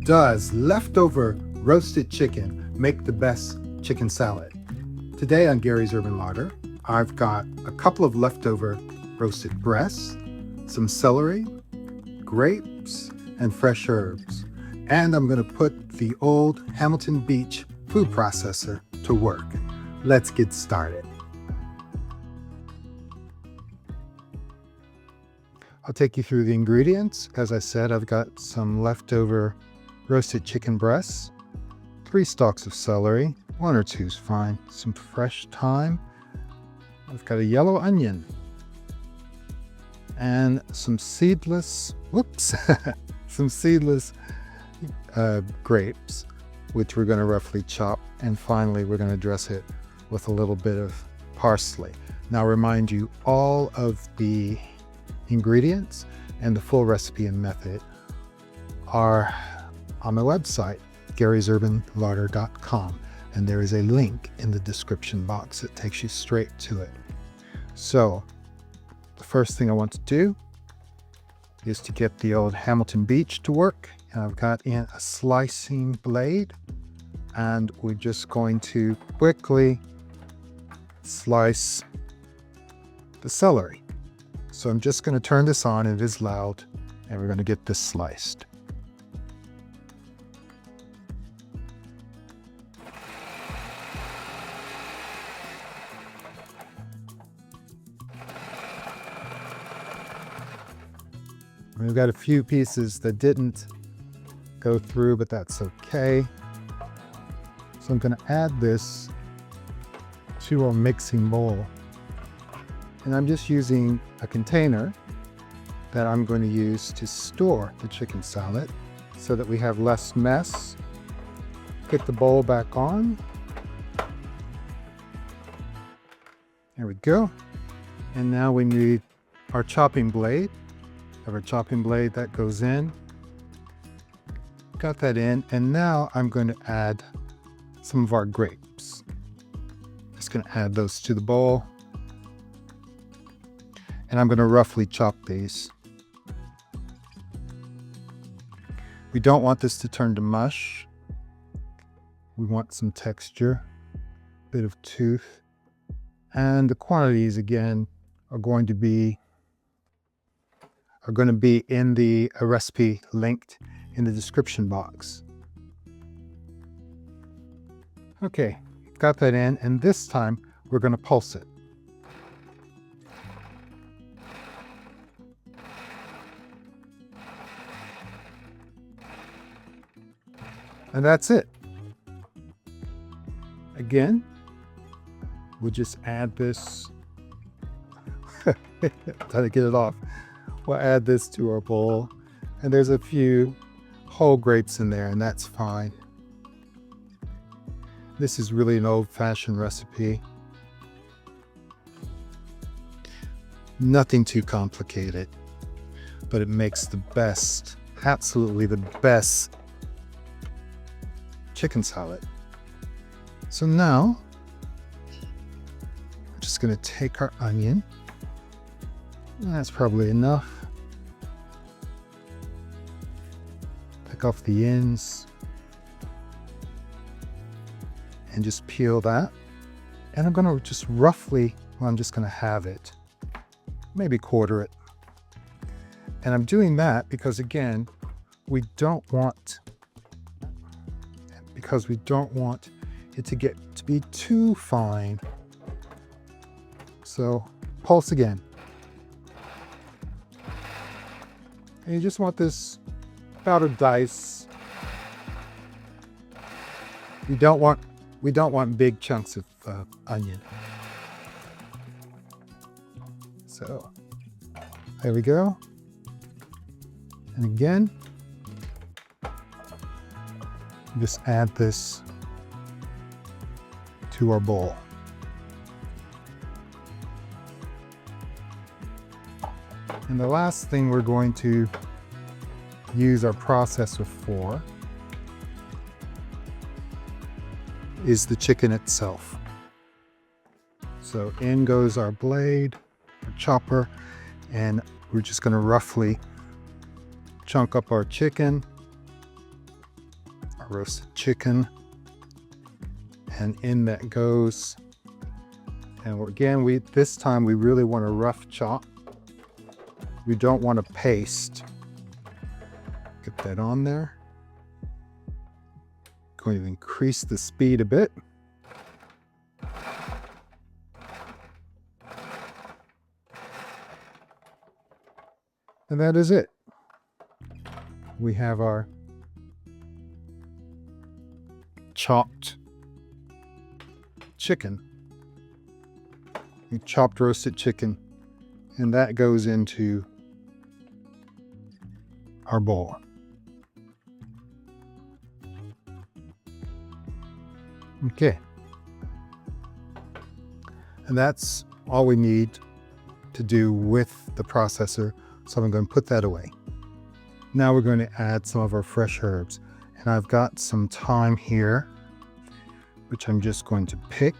Does leftover roasted chicken make the best chicken salad? Today on Gary's Urban Larder, I've got a couple of leftover roasted breasts, some celery, grapes, and fresh herbs. And I'm going to put the old Hamilton Beach food processor to work. Let's get started. I'll take you through the ingredients. As I said, I've got some leftover roasted chicken breasts, 3 stalks of celery, 1 or 2 is fine, some fresh thyme, I've got a yellow onion, and some seedless, grapes, which we're going to roughly chop, and finally we're going to dress it with a little bit of parsley. Now remind you, all of the ingredients and the full recipe and method are on my website, garysurbanlarder.com, and there is a link in the description box that takes you straight to it. So the first thing I want to do is to get the old Hamilton Beach to work, and I've got in a slicing blade, and we're just going to quickly slice the celery. So I'm just going to turn this on, it is loud, and we're going to get this sliced. We've got a few pieces that didn't go through, but that's okay. So I'm going to add this to our mixing bowl. And I'm just using a container that I'm going to use to store the chicken salad so that we have less mess. Get the bowl back on. There we go. And now we need our chopping blade. Have our chopping blade that goes in. Got that in, and now I'm going to add some of our grapes. Just going to add those to the bowl. And I'm going to roughly chop these. We don't want this to turn to mush. We want some texture, a bit of tooth. And the quantities, again, are going to be in the recipe linked in the description box. Okay, got that in, and this time we're going to pulse it. And that's it. Again, we'll just add this. Try to get it off. We'll add this to our bowl, and there's a few whole grapes in there, and that's fine. This is really an old-fashioned recipe. Nothing too complicated, but it makes the best, absolutely the best chicken salad. So now, we're just going to take our onion. That's probably enough. Pick off the ends and just peel that. And I'm going to just roughly, I'm just going to halve it, maybe quarter it. And I'm doing that because, again, we don't want it to get to be too fine. So pulse again. And you just want this powdered dice. We don't want big chunks of onion. So there we go. And again, just add this to our bowl. And the last thing we're going to use our processor for is the chicken itself. So in goes our blade, our chopper, and we're just going to roughly chunk up our chicken. roasted chicken. And in that goes. And again, this time we really want to rough chop. We don't want to paste. Get that on there. Going to increase the speed a bit. And that is it. We have our chopped chicken. Chopped roasted chicken. And that goes into our bowl. Okay. And that's all we need to do with the processor. So I'm going to put that away. Now we're going to add some of our fresh herbs. And I've got some thyme here, which I'm just going to pick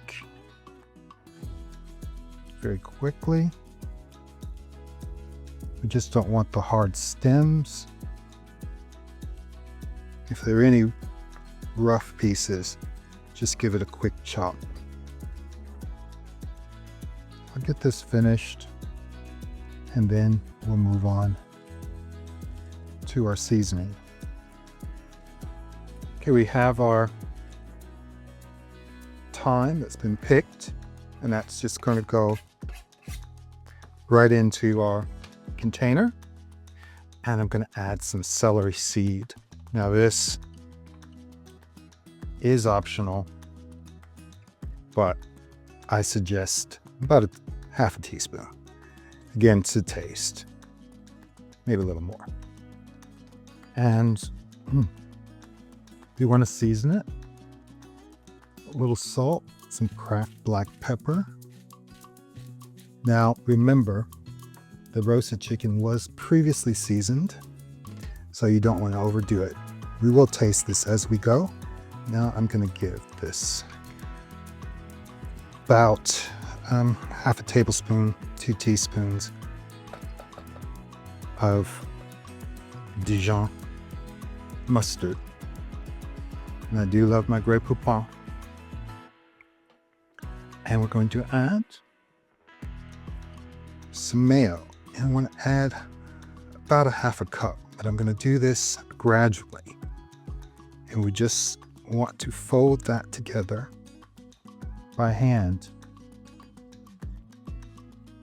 very quickly. We just don't want the hard stems. If there are any rough pieces, just give it a quick chop. I'll get this finished and then we'll move on to our seasoning. Okay, we have our thyme that's been picked, and that's just going to go right into our container. And I'm going to add some celery seed. Now this is optional, but I suggest about half a teaspoon. Again, to taste, maybe a little more. And you want to season it. A little salt, some Kraft black pepper. Now remember, the roasted chicken was previously seasoned, so you don't want to overdo it. We will taste this as we go. Now I'm going to give this about half a tablespoon, 2 teaspoons of Dijon mustard. And I do love my Grey Poupon. And we're going to add some mayo. And I want to add about a half a cup, but I'm going to do this gradually. And we just want to fold that together by hand,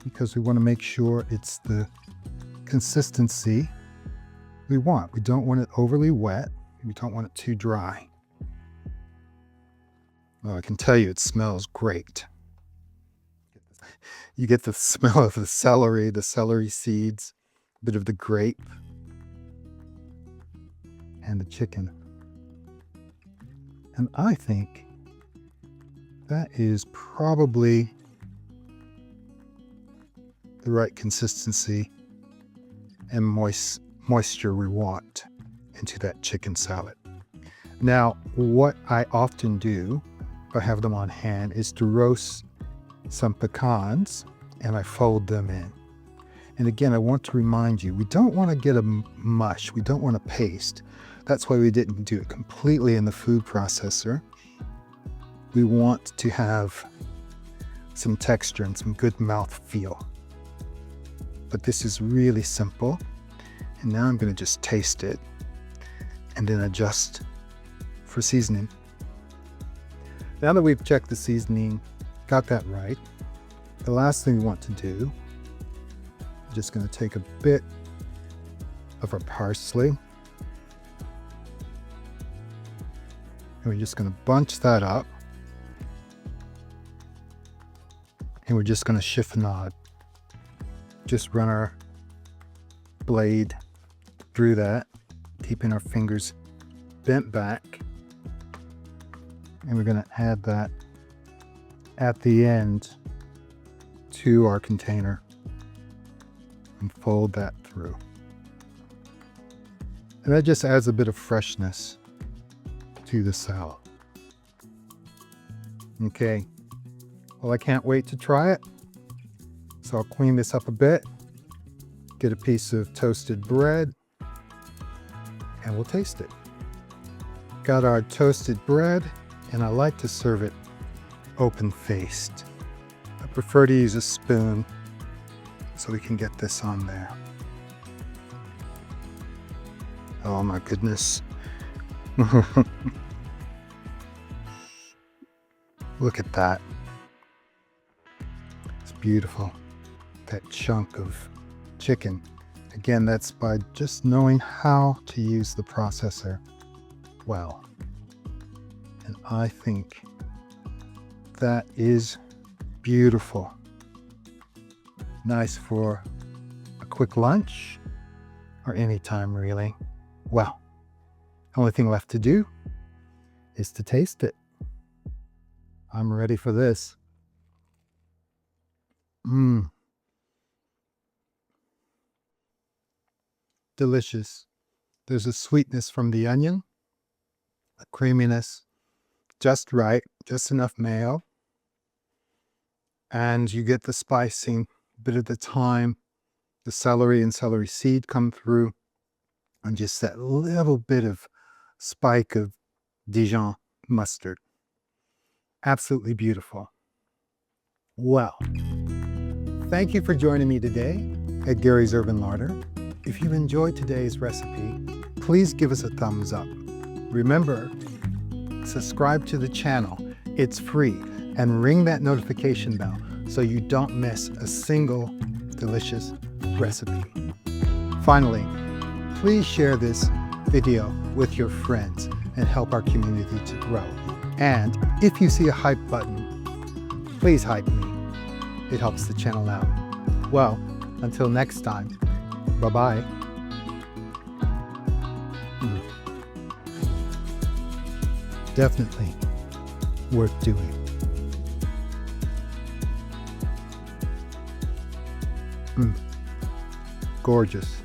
because we want to make sure it's the consistency we want. We don't want it overly wet. We don't want it too dry. Well, I can tell you it smells great. You get the smell of the celery seeds, a bit of the grape, and the chicken. And I think that is probably the right consistency and moisture we want into that chicken salad. Now, what I often do, if I have them on hand, is to roast some pecans and I fold them in. And again, I want to remind you, we don't want to get a mush. We don't want a paste. That's why we didn't do it completely in the food processor. We want to have some texture and some good mouth feel. But this is really simple. And now I'm going to just taste it and then adjust for seasoning. Now that we've checked the seasoning, got that right, the last thing we want to do, I'm just going to take a bit of our parsley. And we're just going to bunch that up. And we're just going to chiffonade. Just run our blade through that, keeping our fingers bent back. And we're going to add that at the end to our container and fold that through. And that just adds a bit of freshness to the salad. Okay, well, I can't wait to try it. So I'll clean this up a bit, get a piece of toasted bread, and we'll taste it. got our toasted bread, and I like to serve it open-faced. I prefer to use a spoon so we can get this on there. Oh my goodness. Look at that. It's beautiful. That chunk of chicken. Again, that's by just knowing how to use the processor well. And I think that is beautiful. Nice for a quick lunch or any time really. Well, the only thing left to do is to taste it. I'm ready for this. Delicious. There's a sweetness from the onion, a creaminess, just right, just enough mayo. And you get the spicing, a bit of the thyme, the celery and celery seed come through, and just that little bit of spike of Dijon mustard. Absolutely beautiful. Well, thank you for joining me today at Gary's Urban Larder. If you enjoyed today's recipe, please give us a thumbs up. Remember, subscribe to the channel. It's free. And ring that notification bell so you don't miss a single delicious recipe. Finally, please share this video with your friends and help our community to grow. And if you see a hype button, please hype me. It helps the channel out. Well, until next time, bye-bye. Definitely worth doing. Gorgeous.